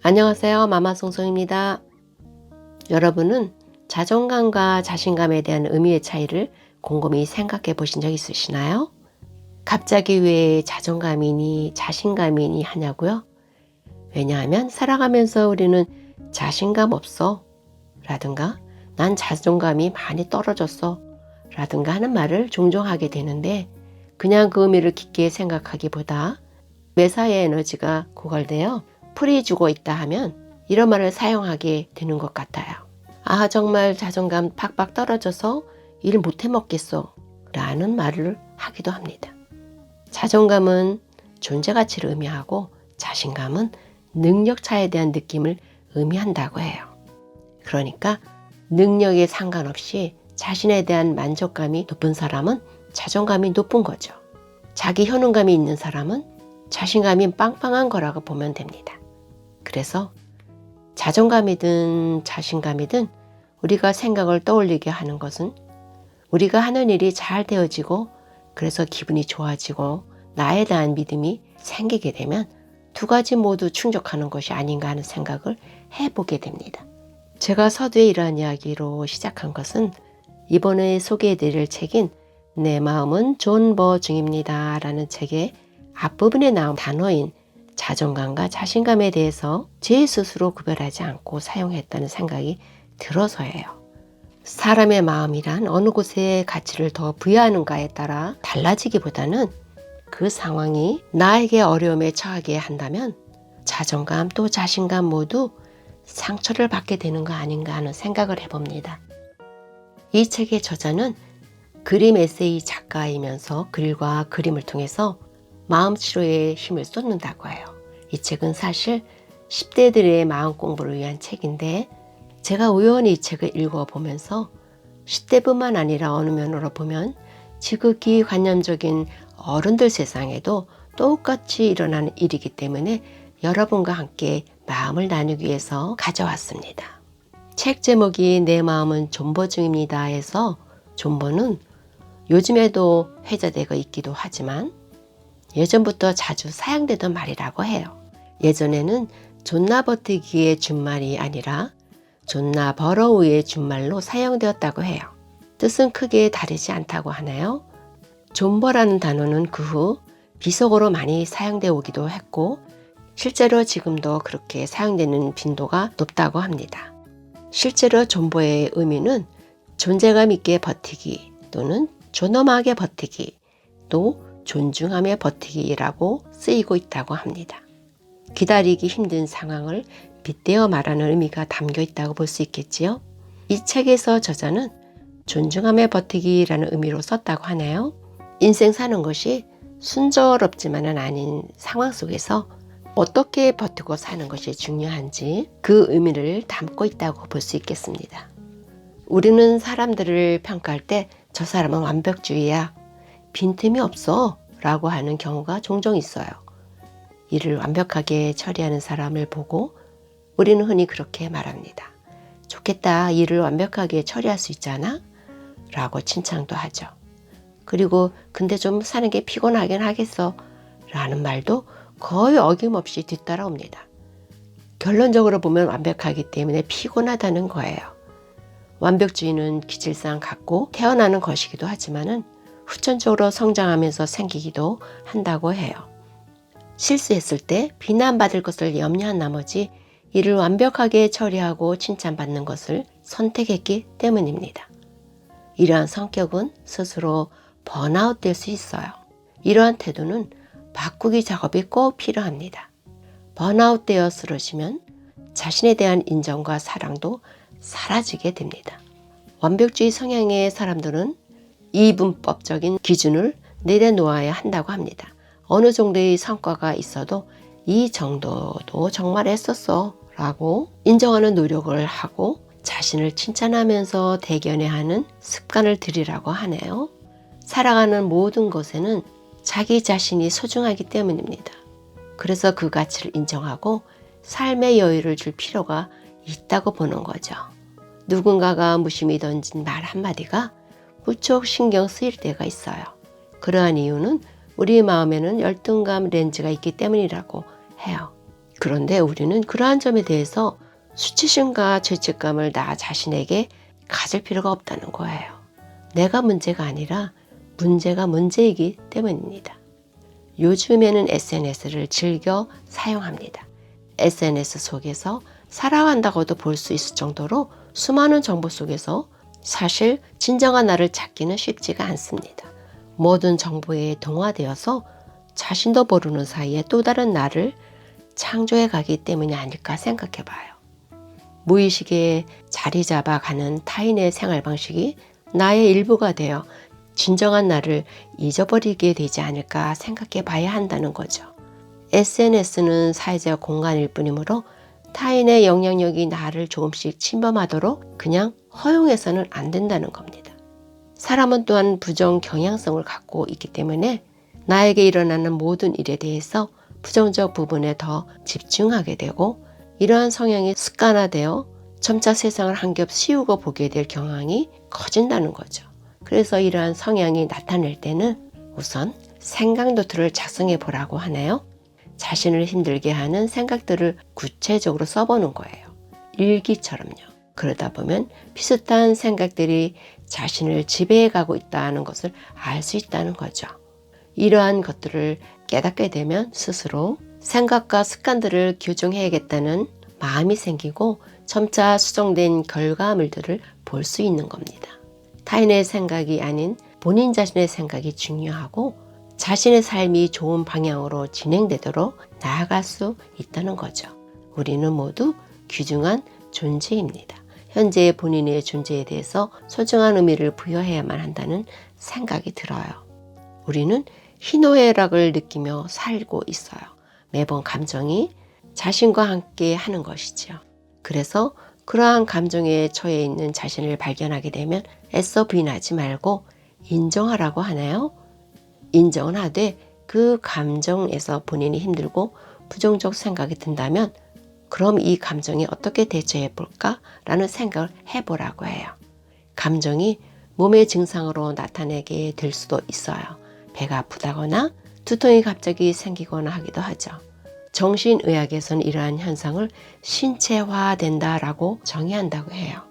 안녕하세요. 마마송송입니다. 여러분은 자존감과 자신감에 대한 의미의 차이를 곰곰이 생각해 보신 적 있으시나요? 갑자기 왜 자존감이니 자신감이니 하냐고요? 왜냐하면 살아가면서 우리는 자신감 없어 라든가 난 자존감이 많이 떨어졌어 라든가 하는 말을 종종 하게 되는데, 그냥 그 의미를 깊게 생각하기보다 매사의 에너지가 고갈되어 풀이 죽어 있다 하면 이런 말을 사용하게 되는 것 같아요. 아, 정말 자존감 팍팍 떨어져서 일 못해 먹겠어 라는 말을 하기도 합니다. 자존감은 존재 가치를 의미하고 자신감은 능력 차에 대한 느낌을 의미한다고 해요. 그러니까 능력에 상관없이 자신에 대한 만족감이 높은 사람은 자존감이 높은 거죠. 자기 효능감이 있는 사람은 자신감이 빵빵한 거라고 보면 됩니다. 그래서 자존감이든 자신감이든 우리가 생각을 떠올리게 하는 것은 우리가 하는 일이 잘 되어지고 그래서 기분이 좋아지고 나에 대한 믿음이 생기게 되면 두 가지 모두 충족하는 것이 아닌가 하는 생각을 해보게 됩니다. 제가 서두에 이러한 이야기로 시작한 것은 이번에 소개해드릴 책인 내 마음은 존버 중입니다 라는 책의 앞부분에 나온 단어인 자존감과 자신감에 대해서 제 스스로 구별하지 않고 사용했다는 생각이 들어서예요. 사람의 마음이란 어느 곳에 가치를 더 부여하는가에 따라 달라지기보다는 그 상황이 나에게 어려움에 처하게 한다면 자존감 또 자신감 모두 상처를 받게 되는 거 아닌가 하는 생각을 해봅니다. 이 책의 저자는 그림 에세이 작가이면서 글과 그림을 통해서 마음 치료에 힘을 쏟는다고 해요. 이 책은 사실 10대들의 마음 공부를 위한 책인데, 제가 우연히 이 책을 읽어보면서 10대뿐만 아니라 어느 면으로 보면 지극히 관념적인 어른들 세상에도 똑같이 일어나는 일이기 때문에 여러분과 함께 마음을 나누기 위해서 가져왔습니다. 책 제목이 내 마음은 존버 중입니다 해서 존버는 요즘에도 회자되고 있기도 하지만 예전부터 자주 사용되던 말이라고 해요. 예전에는 존나 버티기의 준말이 아니라 존나 벌어우의 준말로 사용되었다고 해요. 뜻은 크게 다르지 않다고 하나요? 존버라는 단어는 그 후 비속어로 많이 사용되어 오기도 했고 실제로 지금도 그렇게 사용되는 빈도가 높다고 합니다. 실제로 존버의 의미는 존재감 있게 버티기 또는 존엄하게 버티기 또 존중하며 버티기라고 쓰이고 있다고 합니다. 기다리기 힘든 상황을 빗대어 말하는 의미가 담겨 있다고 볼 수 있겠지요. 이 책에서 저자는 존중하며 버티기라는 의미로 썼다고 하네요. 인생 사는 것이 순조롭지만은 아닌 상황 속에서 어떻게 버티고 사는 것이 중요한지 그 의미를 담고 있다고 볼 수 있겠습니다. 우리는 사람들을 평가할 때 저 사람은 완벽주의야, 빈틈이 없어 라고 하는 경우가 종종 있어요. 일을 완벽하게 처리하는 사람을 보고 우리는 흔히 그렇게 말합니다. 좋겠다, 일을 완벽하게 처리할 수 있잖아 라고 칭찬도 하죠. 그리고 근데 좀 사는 게 피곤하긴 하겠어 라는 말도 거의 어김없이 뒤따라옵니다. 결론적으로 보면 완벽하기 때문에 피곤하다는 거예요. 완벽주의는 기질상 갖고 태어나는 것이기도 하지만은 후천적으로 성장하면서 생기기도 한다고 해요. 실수했을 때 비난받을 것을 염려한 나머지 이를 완벽하게 처리하고 칭찬받는 것을 선택했기 때문입니다. 이러한 성격은 스스로 번아웃 될 수 있어요. 이러한 태도는 바꾸기 작업이 꼭 필요합니다. 번아웃 되어 쓰러지면 자신에 대한 인정과 사랑도 사라지게 됩니다. 완벽주의 성향의 사람들은 이분법적인 기준을 내려놓아야 한다고 합니다. 어느 정도의 성과가 있어도 이 정도도 정말 했었어 라고 인정하는 노력을 하고 자신을 칭찬하면서 대견해하는 습관을 들이라고 하네요. 살아가는 모든 것에는 자기 자신이 소중하기 때문입니다. 그래서 그 가치를 인정하고 삶의 여유를 줄 필요가 있다고 보는 거죠. 누군가가 무심히 던진 말 한마디가 무척 신경 쓰일 때가 있어요. 그러한 이유는 우리 마음에는 열등감 렌즈가 있기 때문이라고 해요. 그런데 우리는 그러한 점에 대해서 수치심과 죄책감을 나 자신에게 가질 필요가 없다는 거예요. 내가 문제가 아니라 문제가 문제이기 때문입니다. 요즘에는 SNS를 즐겨 사용합니다. SNS 속에서 살아간다고도 볼 수 있을 정도로 수많은 정보 속에서 사실 진정한 나를 찾기는 쉽지가 않습니다. 모든 정보에 동화되어서 자신도 모르는 사이에 또 다른 나를 창조해 가기 때문이 아닐까 생각해 봐요. 무의식에 자리 잡아가는 타인의 생활 방식이 나의 일부가 되어 진정한 나를 잊어버리게 되지 않을까 생각해 봐야 한다는 거죠. SNS는 사회적 공간일 뿐이므로 타인의 영향력이 나를 조금씩 침범하도록 그냥 허용해서는 안 된다는 겁니다. 사람은 또한 부정 경향성을 갖고 있기 때문에 나에게 일어나는 모든 일에 대해서 부정적 부분에 더 집중하게 되고 이러한 성향이 습관화되어 점차 세상을 한 겹 씌우고 보게 될 경향이 커진다는 거죠. 그래서 이러한 성향이 나타날 때는 우선 생각 노트를 작성해 보라고 하네요. 자신을 힘들게 하는 생각들을 구체적으로 써보는 거예요. 일기처럼요. 그러다 보면 비슷한 생각들이 자신을 지배해 가고 있다는 것을 알 수 있다는 거죠. 이러한 것들을 깨닫게 되면 스스로 생각과 습관들을 교정해야겠다는 마음이 생기고 점차 수정된 결과물들을 볼 수 있는 겁니다. 타인의 생각이 아닌 본인 자신의 생각이 중요하고 자신의 삶이 좋은 방향으로 진행되도록 나아갈 수 있다는 거죠. 우리는 모두 귀중한 존재입니다. 현재의 본인의 존재에 대해서 소중한 의미를 부여해야만 한다는 생각이 들어요. 우리는 희노애락을 느끼며 살고 있어요. 매번 감정이 자신과 함께 하는 것이지요. 그래서 그러한 감정에 처해 있는 자신을 발견하게 되면 애써 부인하지 말고 인정하라고 하나요? 인정을 하되 그 감정에서 본인이 힘들고 부정적 생각이 든다면 그럼 이 감정에 어떻게 대처해 볼까? 라는 생각을 해보라고 해요. 감정이 몸의 증상으로 나타나게 될 수도 있어요. 배가 아프다거나 두통이 갑자기 생기거나 하기도 하죠. 정신의학에서는 이러한 현상을 신체화된다라고 정의한다고 해요.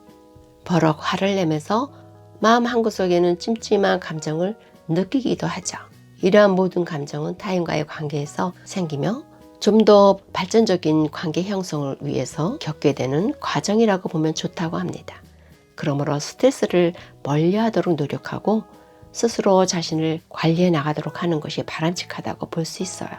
버럭 화를 내면서 마음 한구석에는 찜찜한 감정을 느끼기도 하죠. 이러한 모든 감정은 타인과의 관계에서 생기며 좀 더 발전적인 관계 형성을 위해서 겪게 되는 과정이라고 보면 좋다고 합니다. 그러므로 스트레스를 멀리하도록 노력하고 스스로 자신을 관리해 나가도록 하는 것이 바람직하다고 볼 수 있어요.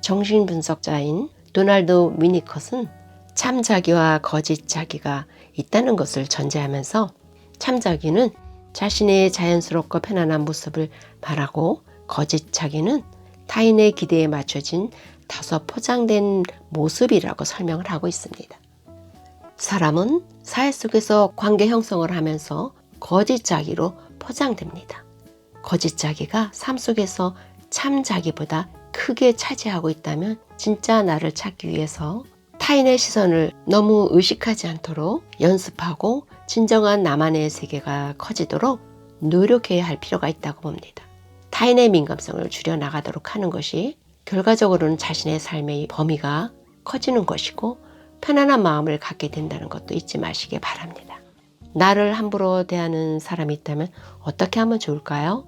정신분석자인 도널드 위니컷은 참자기와 거짓자기가 있다는 것을 전제하면서 참자기는 자신의 자연스럽고 편안한 모습을 말하고 거짓자기는 타인의 기대에 맞춰진 다소 포장된 모습이라고 설명을 하고 있습니다. 사람은 사회 속에서 관계 형성을 하면서 거짓자기로 포장됩니다. 거짓자기가 삶 속에서 참자기보다 크게 차지하고 있다면 진짜 나를 찾기 위해서 타인의 시선을 너무 의식하지 않도록 연습하고 진정한 나만의 세계가 커지도록 노력해야 할 필요가 있다고 봅니다. 타인의 민감성을 줄여나가도록 하는 것이 결과적으로는 자신의 삶의 범위가 커지는 것이고 편안한 마음을 갖게 된다는 것도 잊지 마시기 바랍니다. 나를 함부로 대하는 사람이 있다면 어떻게 하면 좋을까요?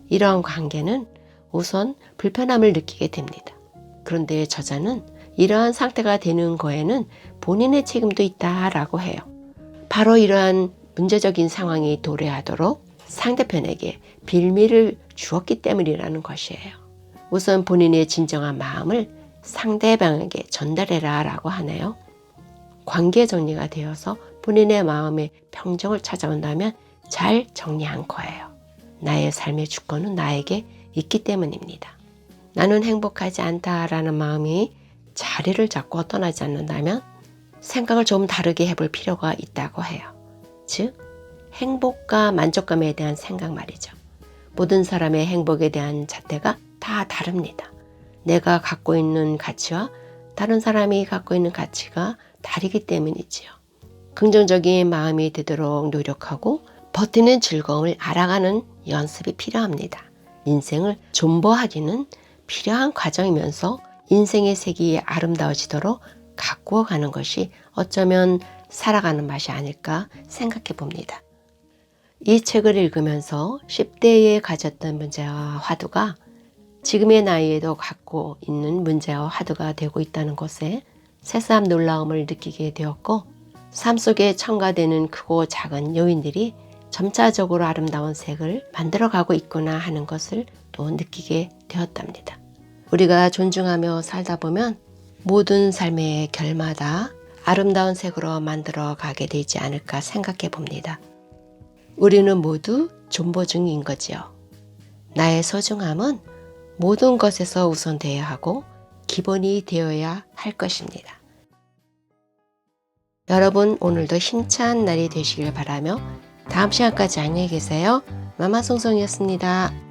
이러한 관계는 우선 불편함을 느끼게 됩니다. 그런데 저자는 이러한 상태가 되는 거에는 본인의 책임도 있다라고 해요. 바로 이러한 문제적인 상황이 도래하도록 상대편에게 빌미를 주었기 때문이라는 것이에요. 우선 본인의 진정한 마음을 상대방에게 전달해라 라고 하네요. 관계 정리가 되어서 본인의 마음의 평정을 찾아온다면 잘 정리한 거예요. 나의 삶의 주권은 나에게 있기 때문입니다. 나는 행복하지 않다라는 마음이 자리를 잡고 떠나지 않는다면 생각을 좀 다르게 해볼 필요가 있다고 해요. 즉, 행복과 만족감에 대한 생각 말이죠. 모든 사람의 행복에 대한 잣대가 다 다릅니다. 내가 갖고 있는 가치와 다른 사람이 갖고 있는 가치가 다르기 때문이지요. 긍정적인 마음이 되도록 노력하고 버티는 즐거움을 알아가는 연습이 필요합니다. 인생을 존버하기는 필요한 과정이면서 인생의 색이 아름다워지도록 가꾸어 가는 것이 어쩌면 살아가는 맛이 아닐까 생각해 봅니다. 이 책을 읽으면서 10대에 가졌던 문제와 화두가 지금의 나이에도 갖고 있는 문제와 화두가 되고 있다는 것에 새삼 놀라움을 느끼게 되었고, 삶 속에 첨가되는 크고 작은 요인들이 점차적으로 아름다운 색을 만들어가고 있구나 하는 것을 또 느끼게 되었답니다. 우리가 존중하며 살다 보면 모든 삶의 결마다 아름다운 색으로 만들어 가게 되지 않을까 생각해 봅니다. 우리는 모두 존보중인 거지요. 나의 소중함은 모든 것에서 우선되어야 하고 기본이 되어야 할 것입니다. 여러분, 오늘도 힘찬 날이 되시길 바라며 다음 시간까지 안녕히 계세요. 마마송송이었습니다.